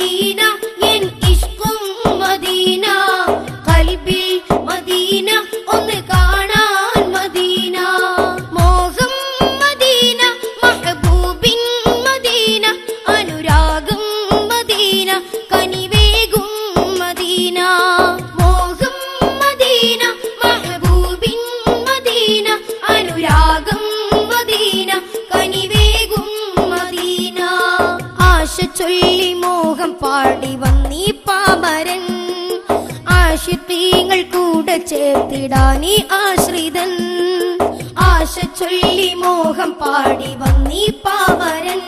Medina N ഇഷ്കും Medina ഖൽബിൽ Medina ഒന്ന് കാണാൻ Medina മോഹം മദീന മഹബൂബിൻ മദീന അനുരാഗം മദീന കനിവേകും മദീന മോഹം മദീന മഹബൂബിൻ മദീന അനുരാഗം മദീന കനിവേകും മദീന ആശ ചൊല്ലി മോഹം പാടി വന്നീ പാമരൻ ആശിഖീങ്ങൾ കൂടെ ചേർത്തിടാനീ ആശ്രിതൻ ആശ ചൊല്ലി മോഹം പാടി വന്നീ പാമരൻ